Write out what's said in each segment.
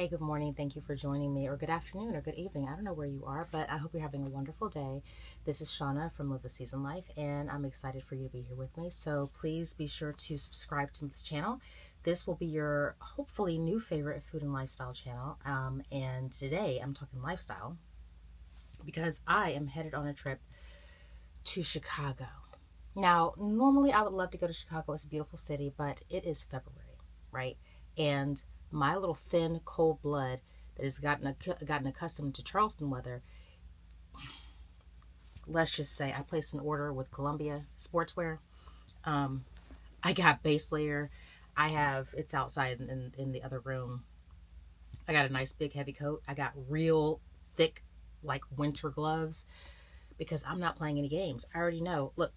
Hey, good morning. Thank you for joining me, or good afternoon, or good evening. I don't know where you are, but I hope you're having a wonderful day. This is Shauna from Live the Season Life, and I'm excited for you to be here with me. So please be sure to subscribe to this channel. This will be your hopefully new favorite food and lifestyle channel. And today I'm talking lifestyle because I am headed on a trip to Chicago. Now, normally I would love to go to Chicago. It's a beautiful city, but it is February, right? And my little thin, cold blood that has gotten accustomed to Charleston weather, let's just say I placed an order with Columbia Sportswear. I got base layer. It's outside in the other room. I got a nice big heavy coat. I got real thick, like winter gloves because I'm not playing any games. I already know. Look,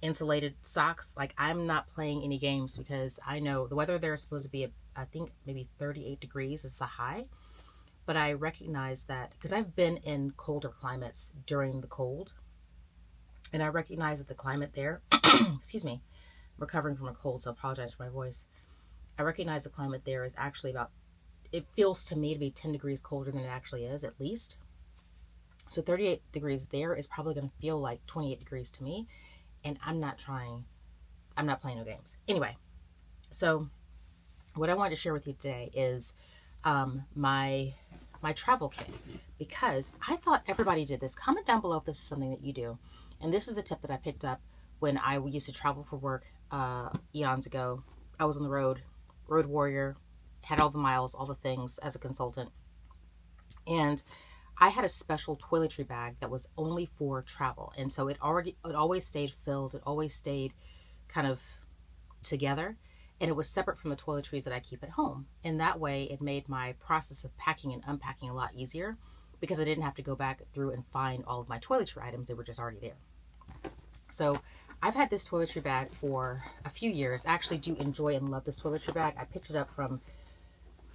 insulated socks. Like, I'm not playing any games because I know the weather there is supposed to be, I think maybe 38 degrees is the high. But I recognize that because I've been in colder climates during the cold, and I recognize that the climate there, excuse me, I'm recovering from a cold, so I apologize for my voice. I recognize the climate there is actually about, it feels to me to be 10 degrees colder than it actually is, at least. So 38 degrees there is probably going to feel like 28 degrees to me, and I'm not playing no games. Anyway, so what I wanted to share with you today is my travel kit, because I thought everybody did this. Comment down below if this is something that you do. And this is a tip that I picked up when I used to travel for work eons ago. I was on the road warrior, had all the miles, all the things as a consultant. And I had a special toiletry bag that was only for travel. And so it always stayed filled. It always stayed kind of together, and it was separate from the toiletries that I keep at home. And that way it made my process of packing and unpacking a lot easier because I didn't have to go back through and find all of my toiletry items. They were just already there. So I've had this toiletry bag for a few years. I actually do enjoy and love this toiletry bag. I picked it up from,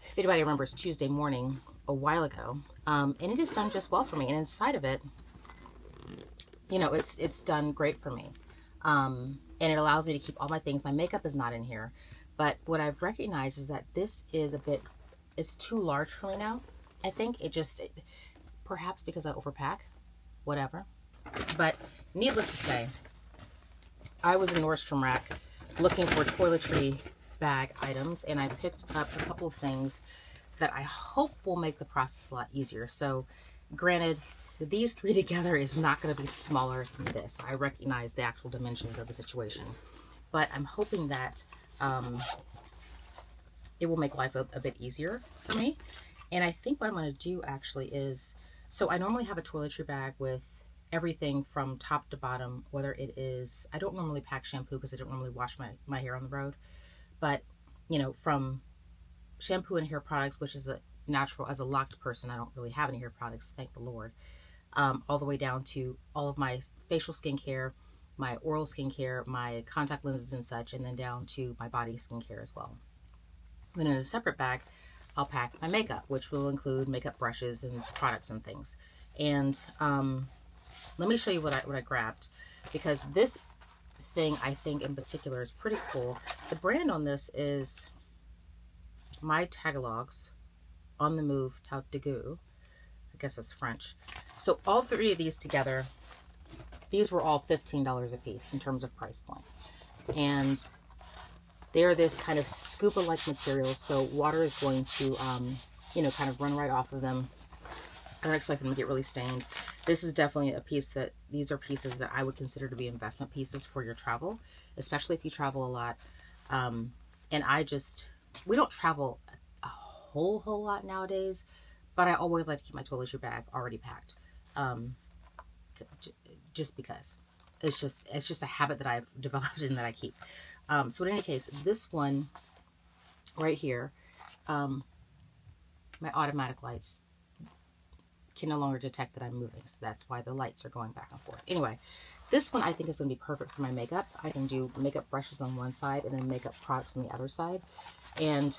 if anybody remembers, Tuesday morning a while ago, and it has done just well for me. And inside of it, it's done great for me. And it allows me to keep all my things. My makeup is not in here. But what I've recognized is that this is it's too large for me now. I think perhaps because I overpack, whatever. But needless to say, I was in Nordstrom Rack looking for toiletry bag items, and I picked up a couple of things that I hope will make the process a lot easier. So granted, these three together is not going to be smaller than this. I recognize the actual dimensions of the situation, but I'm hoping that it will make life a bit easier for me. And I think what I'm going to do actually is, so I normally have a toiletry bag with everything from top to bottom, whether it is, I don't normally pack shampoo because I don't normally wash my hair on the road, but from shampoo and hair products, which is a natural, as a locked person, I don't really have any hair products, thank the Lord. All the way down to all of my facial skincare, my oral skincare, my contact lenses and such, and then down to my body skincare as well. Then in a separate bag, I'll pack my makeup, which will include makeup brushes and products and things. And let me show you what I grabbed, because this thing I think in particular is pretty cool. The brand on this is My Tagalogs On the Move Tout de Goût. I guess it's French. So all three of these together, these were all $15 a piece in terms of price point. And they're this kind of scuba-like material, so water is going to, kind of run right off of them. I don't expect them to get really stained. This is definitely these are pieces that I would consider to be investment pieces for your travel, especially if you travel a lot. And we don't travel a whole lot nowadays, but I always like to keep my toiletry bag already packed, just because it's just a habit that I've developed and that I keep. So in any case, this one right here, my automatic lights can no longer detect that I'm moving, so that's why the lights are going back and forth. Anyway, this one I think is going to be perfect for my makeup. I can do makeup brushes on one side and then makeup products on the other side. And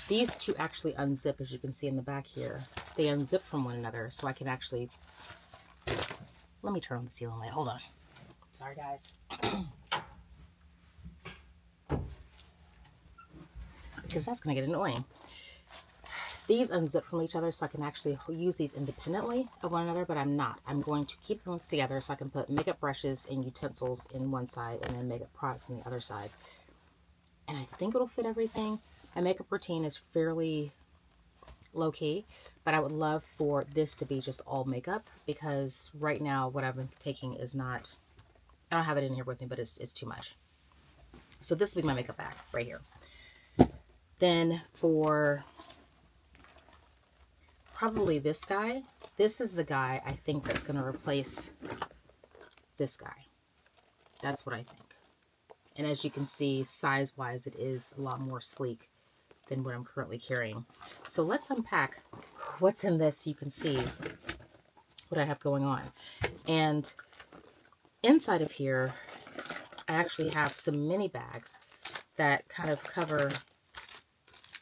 these two actually unzip, as you can see in the back here. They unzip from one another, so I can actually, let me turn on the ceiling light. Hold on. Sorry, guys. Because that's going to get annoying. These unzip from each other so I can actually use these independently of one another, but I'm not. I'm going to keep them together so I can put makeup brushes and utensils in one side and then makeup products in the other side. And I think it'll fit everything. My makeup routine is fairly low key, but I would love for this to be just all makeup, because right now what I've been taking is not, I don't have it in here with me, but it's too much. So this will be my makeup bag right here. Then for probably this guy, this is the guy I think that's going to replace this guy. That's what I think. And as you can see, size wise, it is a lot more sleek than what I'm currently carrying. So let's unpack what's in this so you can see what I have going on. And inside of here, I actually have some mini bags that kind of cover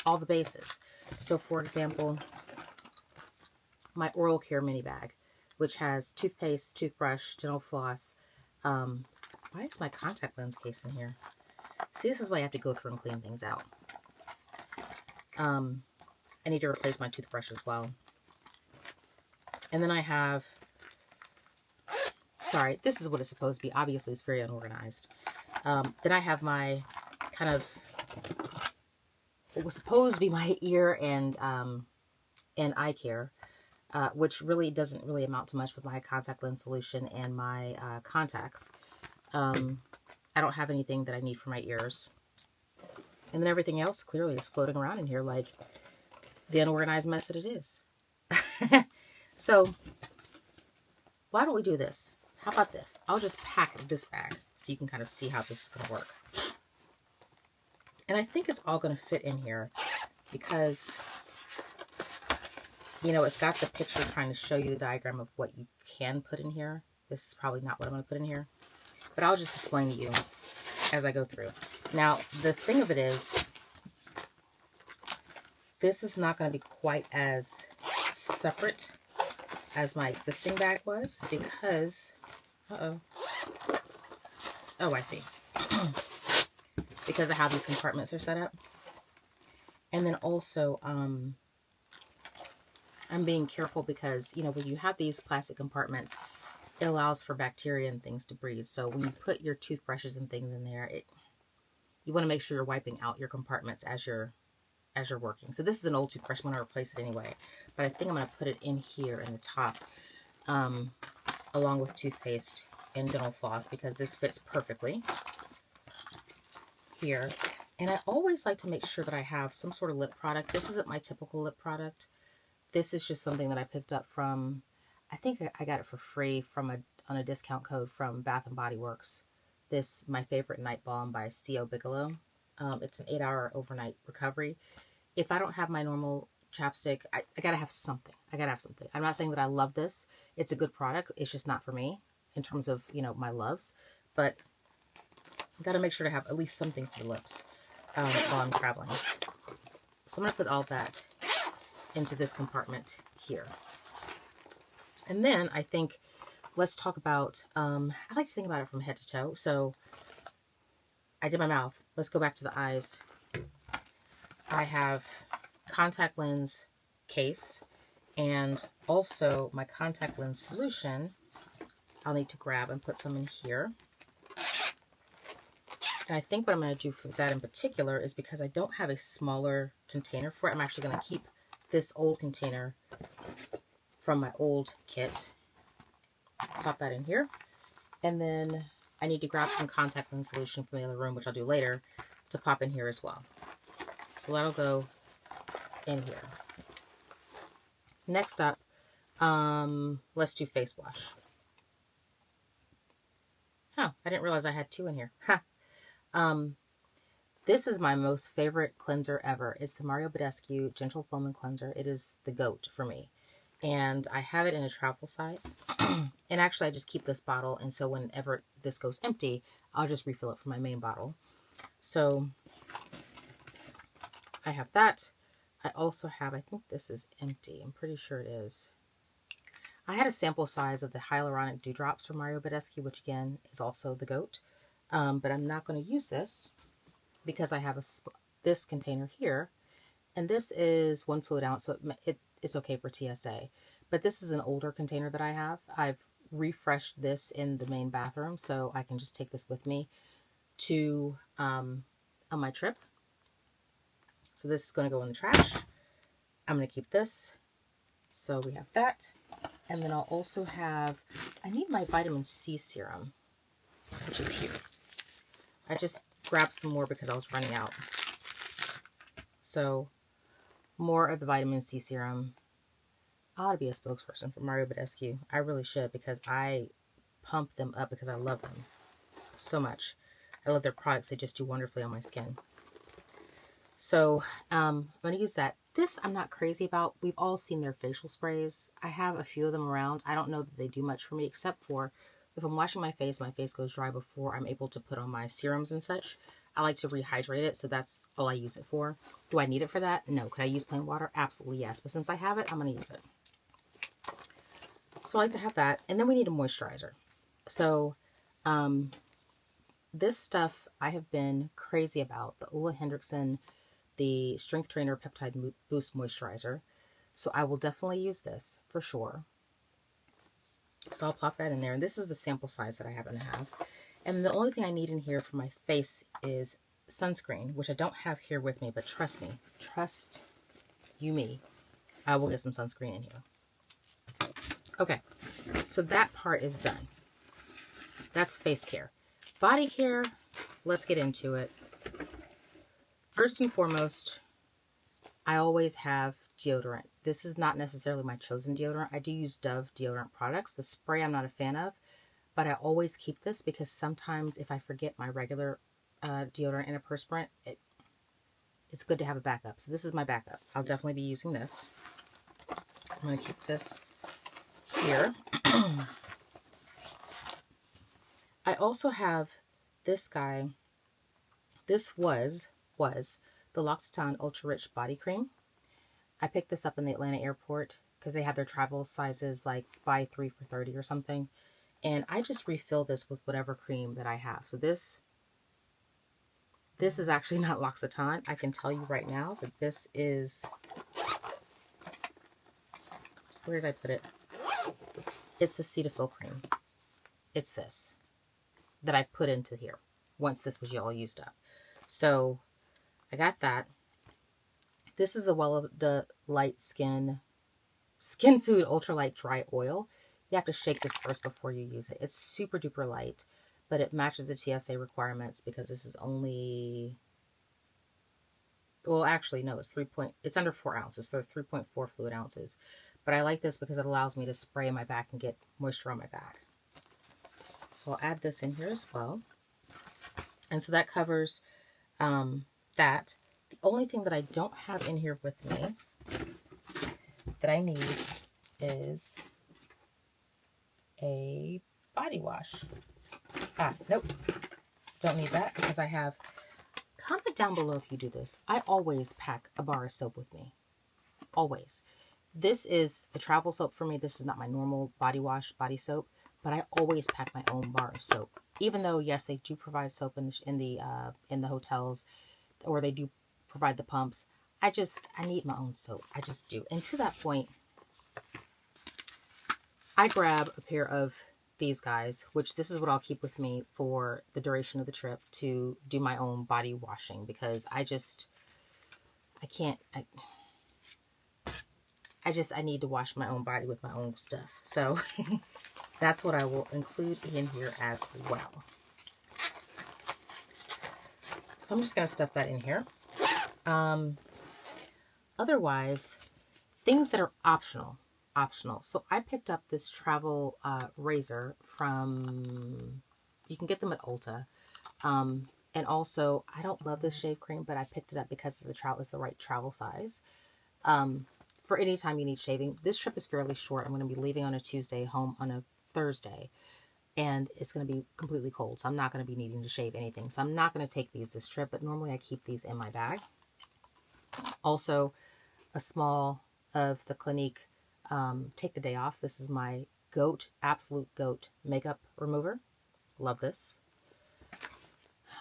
all the bases. So for example, my oral care mini bag, which has toothpaste, toothbrush, dental floss. Why is my contact lens case in here? See, this is why I have to go through and clean things out. I need to replace my toothbrush as well. And then I have, sorry, this is what it's supposed to be. Obviously, it's very unorganized. Then I have my kind of, what was supposed to be my ear and eye care, which really doesn't really amount to much with my contact lens solution and my contacts. I don't have anything that I need for my ears. And then everything else clearly is floating around in here like the unorganized mess that it is. So why don't we do this? How about this? I'll just pack this bag so you can kind of see how this is going to work. And I think it's all going to fit in here because, you know, it's got the picture trying to show you the diagram of what you can put in here. This is probably not what I'm going to put in here, but I'll just explain to you as I go through. Now, the thing of it is, this is not going to be quite as separate as my existing bag was because, oh, I see. Because of how these compartments are set up. And then also, I'm being careful because, you know, when you have these plastic compartments, it allows for bacteria and things to breathe. So when you put your toothbrushes and things in there, you want to make sure you're wiping out your compartments as you're working. So this is an old toothbrush. I'm going to replace it anyway. But I think I'm going to put it in here in the top, along with toothpaste and dental floss, because this fits perfectly here. And I always like to make sure that I have some sort of lip product. This isn't my typical lip product. This is just something that I picked up from, I think I got it for free from on a discount code from Bath and Body Works. This, My Favorite Night Balm by C.O. Bigelow. It's an 8-hour overnight recovery. If I don't have my normal chapstick, I gotta have something. I gotta have something. I'm not saying that I love this. It's a good product. It's just not for me in terms of, you know, my loves. But I gotta make sure to have at least something for the lips while I'm traveling. So I'm gonna put all that into this compartment here. And then I think, let's talk about, I like to think about it from head to toe. So I did my mouth. Let's go back to the eyes. I have contact lens case and also my contact lens solution. I'll need to grab and put some in here. And I think what I'm going to do for that in particular is because I don't have a smaller container for it, I'm actually going to keep this old container from my old kit. Pop that in here. And then I need to grab some contact lens solution from the other room, which I'll do later, to pop in here as well. So that'll go in here. Next up, let's do face wash. Huh, I didn't realize I had two in here. This is my most favorite cleanser ever. It's the Mario Badescu Gentle Foaming Cleanser. It is the GOAT for me. And I have it in a travel size. And actually, I just keep this bottle. And so whenever this goes empty, I'll just refill it from my main bottle. So I have that. I also have, I think this is empty. I'm pretty sure it is. I had a sample size of the Hyaluronic Dewdrops from Mario Badescu, which again is also the GOAT. But I'm not going to use this because I have this container here. And this is 1 fluid ounce, so it's okay for TSA. But this is an older container that I have. I've refreshed this in the main bathroom, so I can just take this with me to on my trip. So this is going to go in the trash. I'm going to keep this. So we have that. And then I'll also have, I need my vitamin C serum, which is here. I just grabbed some more because I was running out. So more of the vitamin C serum. I ought to be a spokesperson for Mario Badescu. I really should, because I pump them up because I love them so much. I love their products. They just do wonderfully on my skin. So I'm going to use that. This I'm not crazy about. We've all seen their facial sprays. I have a few of them around. I don't know that they do much for me, except for if I'm washing my face goes dry before I'm able to put on my serums and such. I like to rehydrate it, so that's all I use it for. Do I need it for that? No. Could I use plain water? Absolutely yes. But since I have it, I'm going to use it. So I like to have that. And then we need a moisturizer. So this stuff I have been crazy about. The Ole Hendrickson, the Strength Trainer Peptide Boost Moisturizer. So I will definitely use this for sure. So I'll plop that in there. And this is the sample size that I happen to have. And the only thing I need in here for my face is sunscreen, which I don't have here with me, but trust me, trust you me, I will get some sunscreen in here. Okay, so that part is done. That's face care. Body care, let's get into it. First and foremost, I always have deodorant. This is not necessarily my chosen deodorant. I do use Dove deodorant products. The spray I'm not a fan of, but I always keep this because sometimes if I forget my regular deodorant antiperspirant, it's good to have a backup. So this is my backup. I'll definitely be using this. I'm going to keep this here. I also have this guy. This was the L'Occitane Ultra Rich Body Cream. I picked this up in the Atlanta airport because they have their travel sizes, like buy 3 for $30 or something. And I just refill this with whatever cream that I have. So this is actually not L'Occitane. I can tell you right now that this is, where did I put it? It's the Cetaphil cream. It's this that I put into here once this was all used up. So I got that. This is the Light Skin Food Ultralight Dry Oil. You have to shake this first before you use it. It's super duper light, but it matches the TSA requirements because this is only, well, actually, no, it's under 4 ounces, so it's 3.4 fluid ounces. But I like this because it allows me to spray my back and get moisture on my back. So I'll add this in here as well. And so that covers that. The only thing that I don't have in here with me that I need is a body wash. Nope. Don't need that because I have, comment down below if you do this. I always pack a bar of soap with me. Always. This is a travel soap for me. This is not my normal body wash, body soap, but I always pack my own bar of soap. Even though, yes, they do provide soap in the hotels, or they do provide the pumps. I need my own soap. I just do. And to that point, I grab a pair of these guys, which this is what I'll keep with me for the duration of the trip to do my own body washing, because I need to wash my own body with my own stuff. So that's what I will include in here as well. So I'm just going to stuff that in here. Otherwise, things that are optional. So I picked up this travel razor from, you can get them at Ulta. And also, I don't love this shave cream, but I picked it up because it's the right travel size. For any time you need shaving. This trip is fairly short. I'm going to be leaving on a Tuesday, home on a Thursday. And it's going to be completely cold, so I'm not going to be needing to shave anything. So I'm not going to take these this trip, but normally I keep these in my bag. Also, a small of the Clinique Take the Day Off. This is my absolute goat makeup remover. Love this.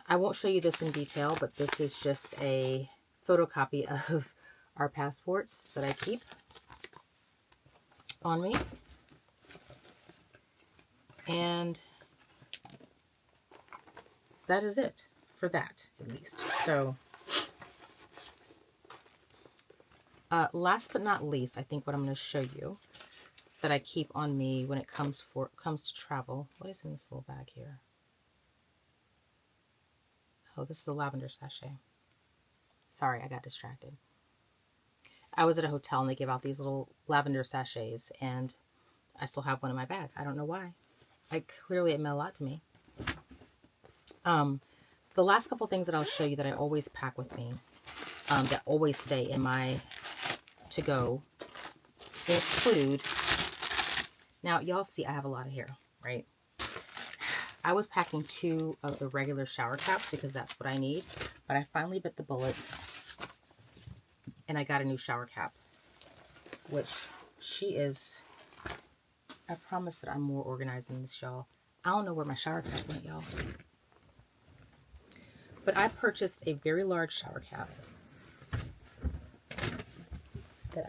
I won't show you this in detail, but this is just a photocopy of are passports that I keep on me. And that is it for that, at least. So, last but not least, I think what I'm going to show you that I keep on me when it comes to travel. What is in this little bag here? Oh, this is a lavender sachet. Sorry, I got distracted. I was at a hotel and they give out these little lavender sachets, and I still have one in my bag. I don't know why. Clearly it meant a lot to me. The last couple things that I'll show you that I always pack with me, that always stay in my to-go, include, now y'all see I have a lot of hair, right? I was packing 2 of the regular shower caps because that's what I need, but I finally bit the bullet and I got a new shower cap, which she is, I promise that I'm more organized than this, y'all. I don't know where my shower cap went, y'all. But I purchased a very large shower cap that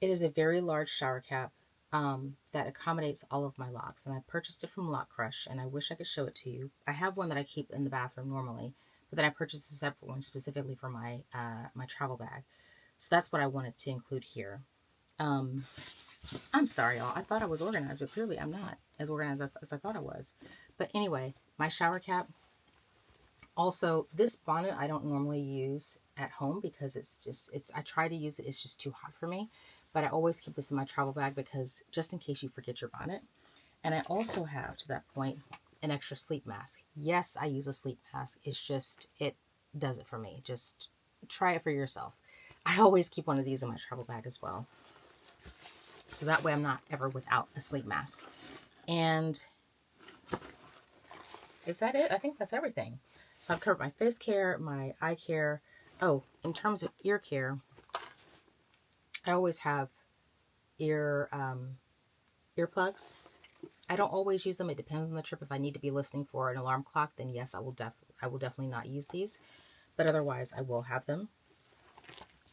it is a very large shower cap that accommodates all of my locks. And I purchased it from Lock Crush, and I wish I could show it to you. I have one that I keep in the bathroom normally, but then I purchased a separate one specifically for my my travel bag. So that's what I wanted to include here. I'm sorry, y'all. I thought I was organized, but clearly I'm not as organized as I thought I was. But anyway, my shower cap. Also, this bonnet I don't normally use at home because I try to use it. It's just too hot for me. But I always keep this in my travel bag because just in case you forget your bonnet. And I also have, to that point, an extra sleep mask. Yes, I use a sleep mask. It's just, it does it for me. Just try it for yourself. I always keep one of these in my travel bag as well. So that way I'm not ever without a sleep mask. And is that it? I think that's everything. So I've covered my face care, my eye care. Oh, in terms of ear care, I always have earplugs. I don't always use them. It depends on the trip. If I need to be listening for an alarm clock, then yes, I will definitely not use these. But otherwise, I will have them.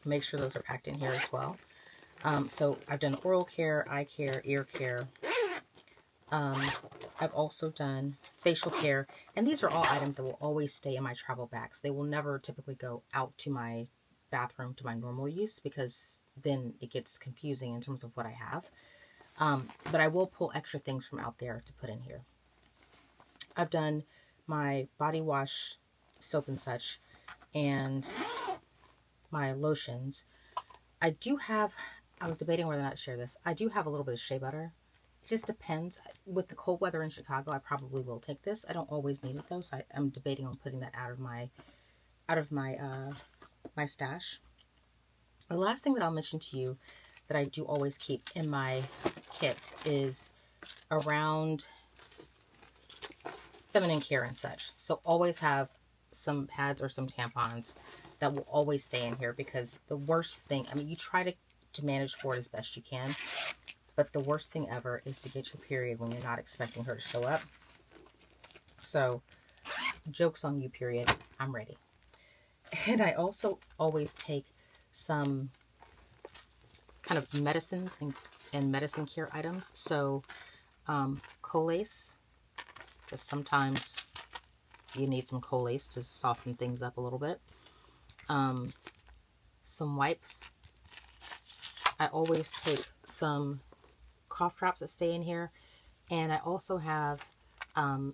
Make sure those are packed in here as well. So I've done oral care, eye care, ear care. I've also done facial care, and these are all items that will always stay in my travel bags. They will never typically go out to my bathroom to my normal use because then it gets confusing in terms of what I have. But I will pull extra things from out there to put in here. I've done my body wash, soap and such, and my lotions. I was debating whether or not to share this. I do have a little bit of shea butter. It just depends. With the cold weather in Chicago, I probably will take this. I don't always need it though, so I'm debating on putting that out of my my stash. The last thing that I'll mention to you that I do always keep in my kit is around feminine care and such. So always have some pads or some tampons that will always stay in here, because the worst thing, I mean, you try to manage for it as best you can, but the worst thing ever is to get your period when you're not expecting her to show up. So, joke's on you, period. I'm ready. And I also always take some kind of medicines and medicine care items. So, Colace, because sometimes you need some Colace to soften things up a little bit. Some wipes. I always take some cough drops that stay in here. And I also have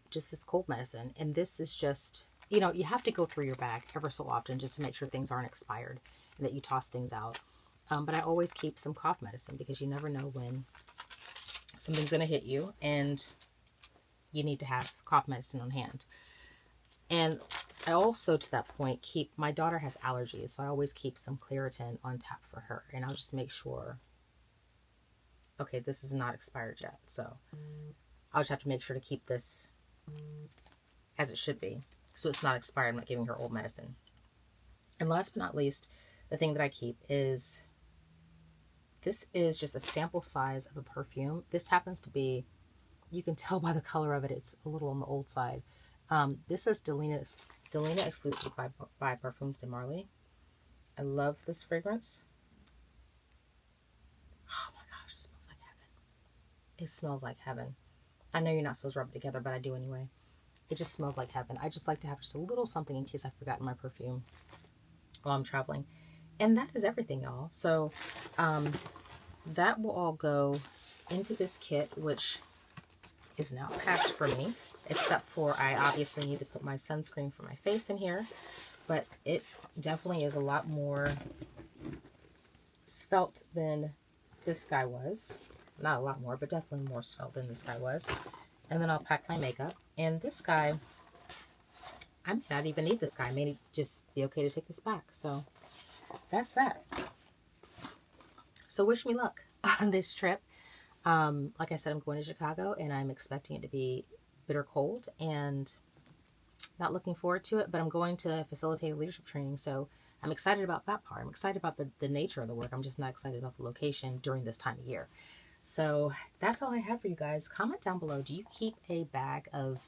just this cold medicine. And this is just, you know, you have to go through your bag ever so often just to make sure things aren't expired and that you toss things out. But I always keep some cough medicine because you never know when something's going to hit you and you need to have cough medicine on hand. And I also, to that point, my daughter has allergies, so I always keep some Claritin on tap for her. And I'll just make sure, okay, this is not expired yet. So I'll just have to make sure to keep this as it should be, so it's not expired. I'm not giving her old medicine. And last but not least, the thing that I keep is, this is just a sample size of a perfume. This happens to be, you can tell by the color of it, it's a little on the old side. This is Delina exclusive by Parfums de Marly. I love this fragrance. Oh my gosh, it smells like heaven. It smells like heaven. I know you're not supposed to rub it together, but I do anyway. It just smells like heaven. I just like to have just a little something in case I've forgotten my perfume while I'm traveling. And that is everything, y'all. So that will all go into this kit, which is now packed for me, except for I obviously need to put my sunscreen for my face in here. But it definitely is a lot more svelte than this guy was. Not a lot more, but definitely more svelte than this guy was. And then I'll pack my makeup. And this guy, I may not even need this guy. I may just be okay to take this back. So that's that. So wish me luck on this trip. Like I said, I'm going to Chicago and I'm expecting it to be bitter cold and not looking forward to it, but I'm going to facilitate leadership training. So I'm excited about that part. I'm excited about the nature of the work. I'm just not excited about the location during this time of year. So that's all I have for you guys. Comment down below. Do you keep a bag of,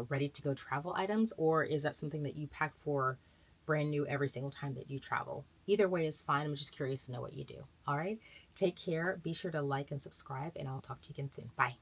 ready to go travel items, or is that something that you pack for brand new every single time that you travel? Either way is fine. I'm just curious to know what you do. All right. Take care. Be sure to like and subscribe, and I'll talk to you again soon. Bye.